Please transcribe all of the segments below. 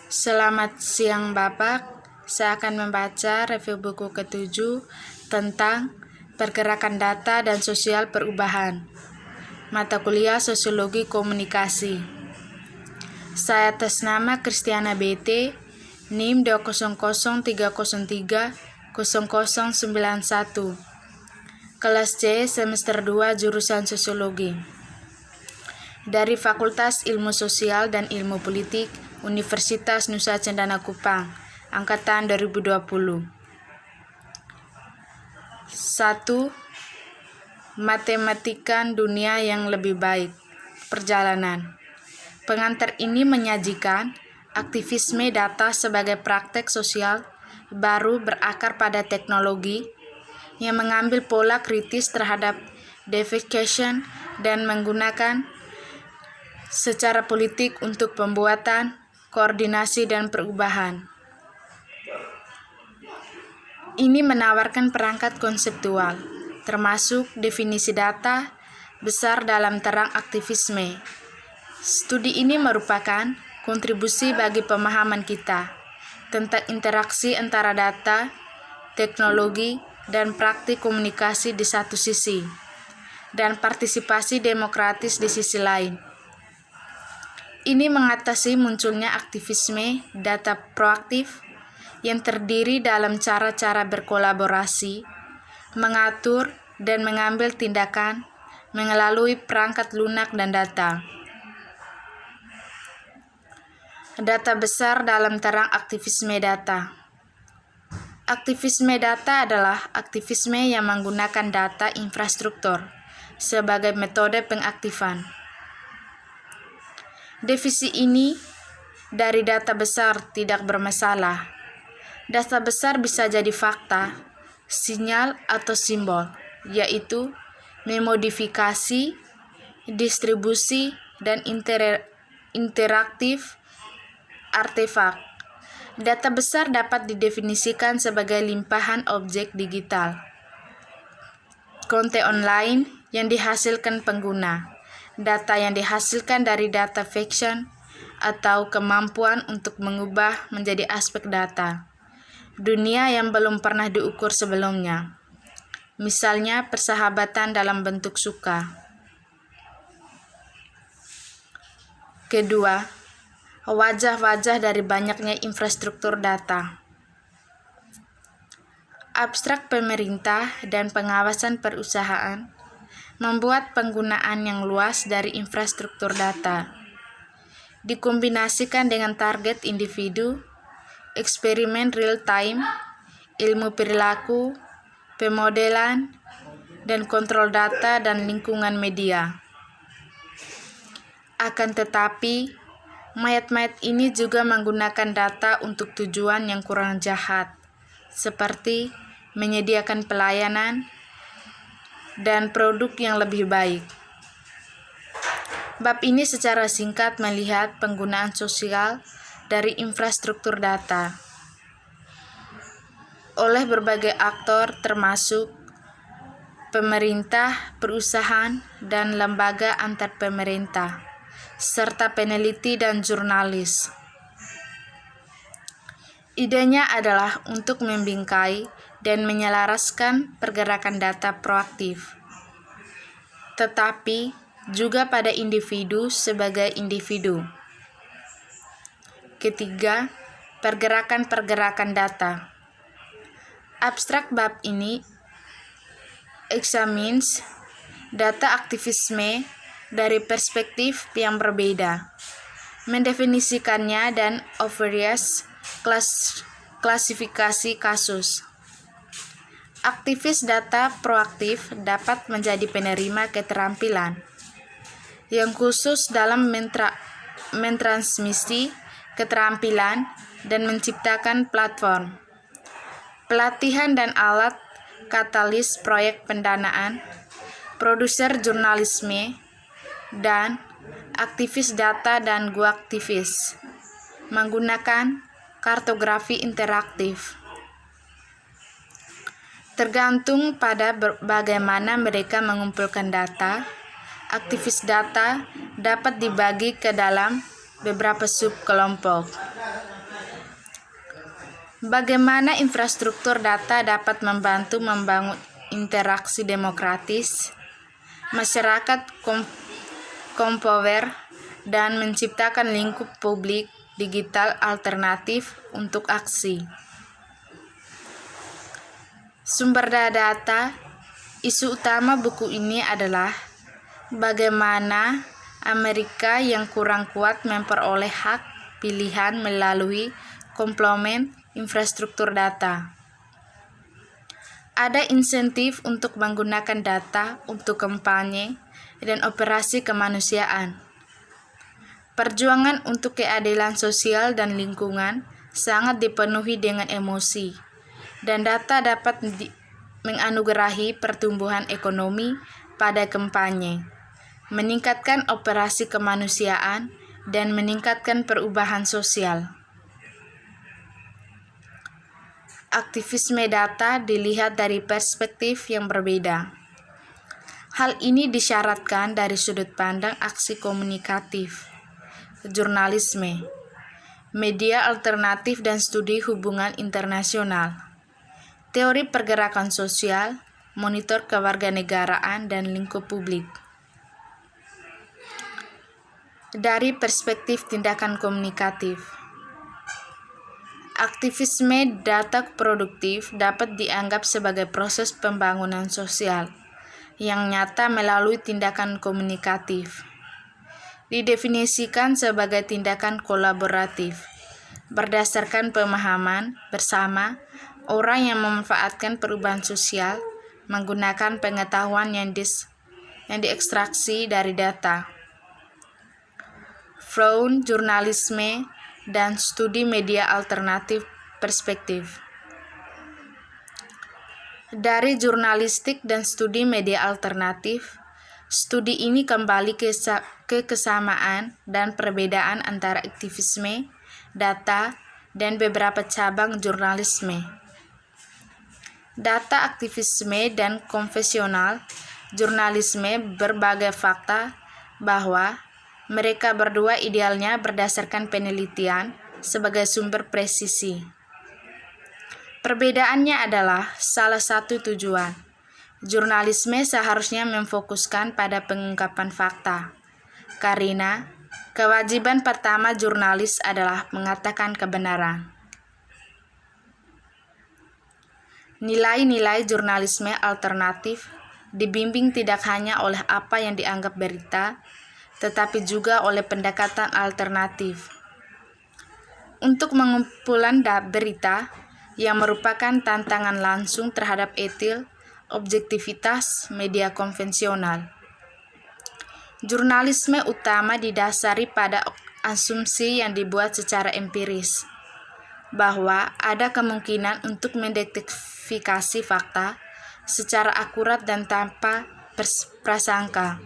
Selamat siang Bapak, saya akan membaca review buku ke-7 tentang pergerakan data dan sosial perubahan. Mata kuliah Sosiologi Komunikasi. Saya atas nama Kristiana BT, NIM 200303091, kelas C semester 2 jurusan Sosiologi. Dari Fakultas Ilmu Sosial dan Ilmu Politik, Universitas Nusa Cendana Kupang, Angkatan 2020. 1. Matematikan dunia yang lebih baik. Perjalanan. Pengantar ini menyajikan aktivisme data sebagai praktek sosial baru berakar pada teknologi yang mengambil pola kritis terhadap deviation dan menggunakan secara politik untuk pembuatan, koordinasi, dan perubahan. Ini menawarkan perangkat konseptual, termasuk definisi data besar dalam terang aktivisme. Studi ini merupakan kontribusi bagi pemahaman kita tentang interaksi antara data, teknologi, dan praktik komunikasi di satu sisi, dan partisipasi demokratis di sisi lain. Ini mengatasi munculnya aktivisme data proaktif yang terdiri dalam cara-cara berkolaborasi, mengatur, dan mengambil tindakan melalui perangkat lunak dan data. Data besar dalam terang aktivisme data. Aktivisme data adalah aktivisme yang menggunakan data infrastruktur sebagai metode pengaktifan. Definisi ini dari data besar tidak bermasalah. Data besar bisa jadi fakta, sinyal, atau simbol, yaitu memodifikasi, distribusi, dan interaktif artefak. Data besar dapat didefinisikan sebagai limpahan objek digital, konten online yang dihasilkan pengguna, data yang dihasilkan dari data fiction, atau kemampuan untuk mengubah menjadi aspek data dunia yang belum pernah diukur sebelumnya. Misalnya persahabatan dalam bentuk suka. Kedua, wajah-wajah dari banyaknya infrastruktur data. Abstrak pemerintah dan pengawasan perusahaan membuat penggunaan yang luas dari infrastruktur data, dikombinasikan dengan target individu, eksperimen real-time, ilmu perilaku, pemodelan, dan kontrol data dan lingkungan media. Akan tetapi, mayat-mayat ini juga menggunakan data untuk tujuan yang kurang jahat, seperti menyediakan pelayanan dan produk yang lebih baik. Bab ini secara singkat melihat penggunaan sosial dari infrastruktur data oleh berbagai aktor termasuk pemerintah, perusahaan, dan lembaga antar pemerintah, serta peneliti dan jurnalis. Idenya adalah untuk membingkai dan menyelaraskan pergerakan data proaktif, tetapi juga pada individu sebagai individu. Ketiga, pergerakan-pergerakan data. Abstrak bab ini examines data aktivisme dari perspektif yang berbeda, mendefinisikannya dan various klasifikasi kasus. Aktivis data proaktif dapat menjadi penerima keterampilan yang khusus dalam mentransmisi keterampilan dan menciptakan platform, pelatihan dan alat katalis proyek pendanaan, produser jurnalisme, dan aktivis data dan guaktivis menggunakan kartografi interaktif. Tergantung pada bagaimana mereka mengumpulkan data, aktivis data dapat dibagi ke dalam beberapa subkelompok. Bagaimana infrastruktur data dapat membantu membangun interaksi demokratis, masyarakat kompower, dan menciptakan lingkup publik digital alternatif untuk aksi. Sumber data. Isu utama buku ini adalah bagaimana Amerika yang kurang kuat memperoleh hak pilihan melalui komplement infrastruktur data. Ada insentif untuk menggunakan data untuk kampanye dan operasi kemanusiaan. Perjuangan untuk keadilan sosial dan lingkungan sangat dipenuhi dengan emosi, dan data dapat menganugerahi pertumbuhan ekonomi pada kampanye, meningkatkan operasi kemanusiaan, dan meningkatkan perubahan sosial. Aktivisme data dilihat dari perspektif yang berbeda. Hal ini disyaratkan dari sudut pandang aksi komunikatif, jurnalisme, media alternatif, dan studi hubungan internasional, teori pergerakan sosial, monitor kewarganegaraan, dan lingkup publik. Dari perspektif tindakan komunikatif, aktivisme data produktif dapat dianggap sebagai proses pembangunan sosial yang nyata melalui tindakan komunikatif. Didefinisikan sebagai tindakan kolaboratif berdasarkan pemahaman bersama orang yang memanfaatkan perubahan sosial menggunakan pengetahuan yang diekstraksi dari data. Fraud, jurnalisme, dan studi media alternatif perspektif. Dari jurnalistik dan studi media alternatif, studi ini kembali ke kesamaan dan perbedaan antara aktivisme, data, dan beberapa cabang jurnalisme. Data aktivisme dan konvensional jurnalisme berbagai fakta bahwa mereka berdua idealnya berdasarkan penelitian sebagai sumber presisi. Perbedaannya adalah salah satu tujuan. Jurnalisme seharusnya memfokuskan pada pengungkapan fakta, karena kewajiban pertama jurnalis adalah mengatakan kebenaran. Nilai-nilai jurnalisme alternatif dibimbing tidak hanya oleh apa yang dianggap berita, tetapi juga oleh pendekatan alternatif. Untuk pengumpulan berita yang merupakan tantangan langsung terhadap etil, objektivitas media konvensional. Jurnalisme utama didasari pada asumsi yang dibuat secara empiris, bahwa ada kemungkinan untuk mendektifikasi fakta secara akurat dan tanpa prasangka.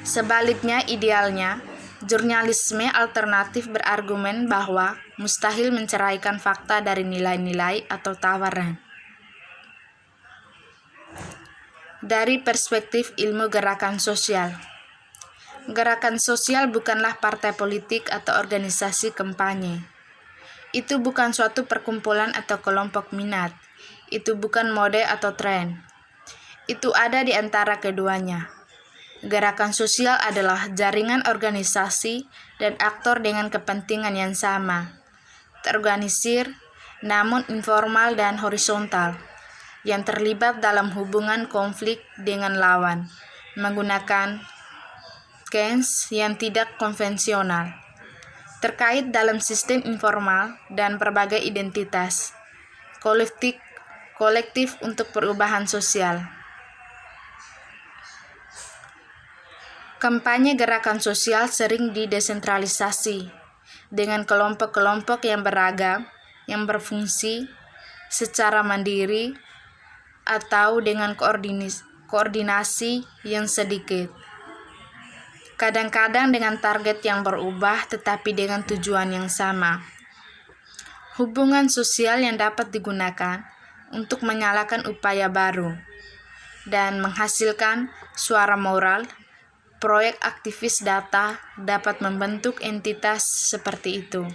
Sebaliknya, idealnya, jurnalisme alternatif berargumen bahwa mustahil menceraikan fakta dari nilai-nilai atau tawaran. Dari perspektif ilmu gerakan sosial, gerakan sosial bukanlah partai politik atau organisasi kampanye. Itu bukan suatu perkumpulan atau kelompok minat. Itu bukan mode atau tren. Itu ada di antara keduanya. Gerakan sosial adalah jaringan organisasi dan aktor dengan kepentingan yang sama, terorganisir, namun informal dan horizontal, yang terlibat dalam hubungan konflik dengan lawan, menggunakan means yang tidak konvensional, terkait dalam sistem informal dan berbagai identitas, kolektif untuk perubahan sosial. Kampanye gerakan sosial sering didesentralisasi dengan kelompok-kelompok yang beragam yang berfungsi secara mandiri atau dengan koordinasi yang sedikit. Kadang-kadang dengan target yang berubah tetapi dengan tujuan yang sama. Hubungan sosial yang dapat digunakan untuk menyalakan upaya baru dan menghasilkan suara moral. Proyek aktivis data dapat membentuk entitas seperti itu.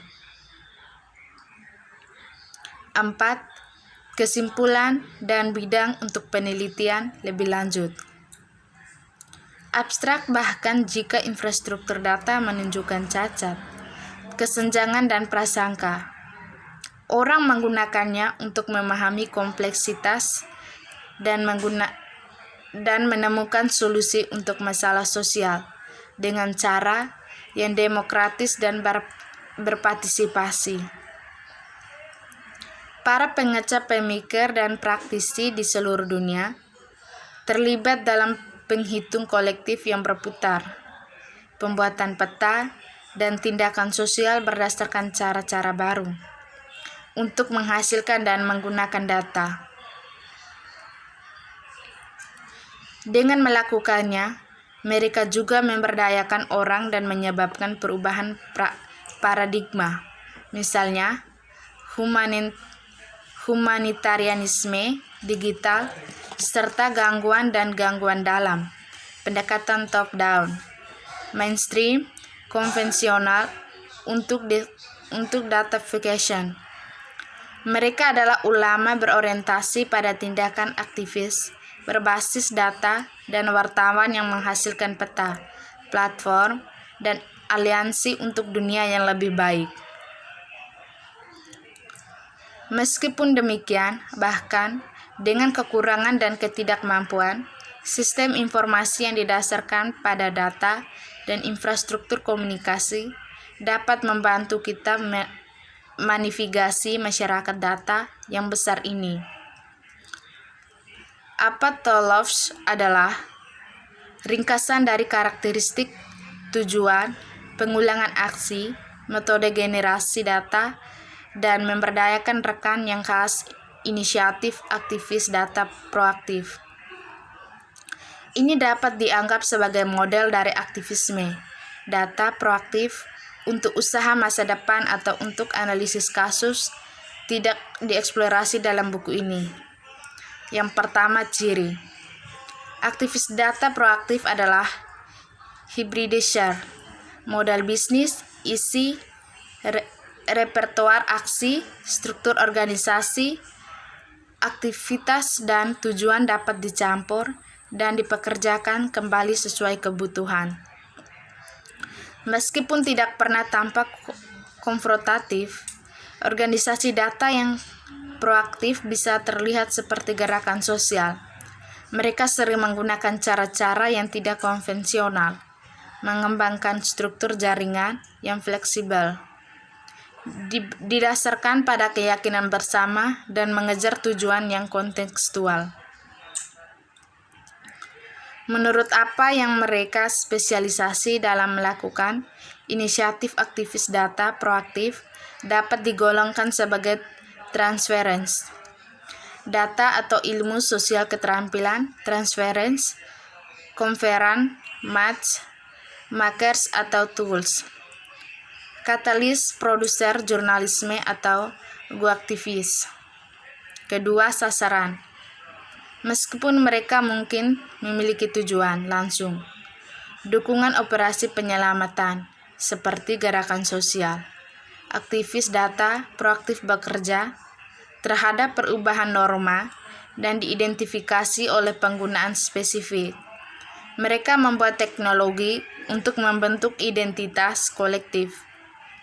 4. Kesimpulan dan bidang untuk penelitian lebih lanjut. Abstrak bahkan jika infrastruktur data menunjukkan cacat, kesenjangan dan prasangka. Orang menggunakannya untuk memahami kompleksitas dan menemukan solusi untuk masalah sosial dengan cara yang demokratis dan berpartisipasi. Para pengecap pemikir dan praktisi di seluruh dunia terlibat dalam penghitung kolektif yang berputar, pembuatan peta, dan tindakan sosial berdasarkan cara-cara baru untuk menghasilkan dan menggunakan data. Dengan melakukannya, mereka juga memberdayakan orang dan menyebabkan perubahan paradigma, misalnya humanitarianisme digital, serta gangguan dan gangguan dalam, pendekatan top-down, mainstream, konvensional untuk datafication. Mereka adalah ulama berorientasi pada tindakan aktivis berbasis data dan wartawan yang menghasilkan peta, platform, dan aliansi untuk dunia yang lebih baik. Meskipun demikian, bahkan dengan kekurangan dan ketidakmampuan, sistem informasi yang didasarkan pada data dan infrastruktur komunikasi dapat membantu kita menavigasi masyarakat data yang besar ini. Apatolops adalah ringkasan dari karakteristik, tujuan, pengulangan aksi, metode generasi data, dan memberdayakan rekan yang khas inisiatif aktivis data proaktif. Ini dapat dianggap sebagai model dari aktivisme data proaktif untuk usaha masa depan atau untuk analisis kasus tidak dieksplorasi dalam buku ini. Yang pertama, ciri aktivis data proaktif adalah hybridisher, modal bisnis, isi, repertoar aksi, struktur organisasi, aktivitas, dan tujuan dapat dicampur dan dipekerjakan kembali sesuai kebutuhan. Meskipun tidak pernah tampak konfrontatif, organisasi data yang proaktif bisa terlihat seperti gerakan sosial. Mereka sering menggunakan cara-cara yang tidak konvensional, mengembangkan struktur jaringan yang fleksibel, didasarkan pada keyakinan bersama, dan mengejar tujuan yang kontekstual. Menurut apa yang mereka spesialisasi dalam melakukan, inisiatif aktivis data proaktif dapat digolongkan sebagai transference data atau ilmu sosial keterampilan, transference, conference, match, makers atau tools, katalis, produser, jurnalisme atau goaktivis. Kedua, sasaran. Meskipun mereka mungkin memiliki tujuan langsung, dukungan operasi penyelamatan seperti gerakan sosial, aktivis data proaktif bekerja terhadap perubahan norma dan diidentifikasi oleh penggunaan spesifik. Mereka membuat teknologi untuk membentuk identitas kolektif,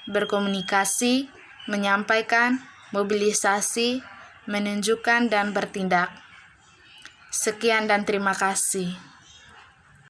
berkomunikasi, menyampaikan, mobilisasi, menunjukkan, dan bertindak. Sekian dan terima kasih.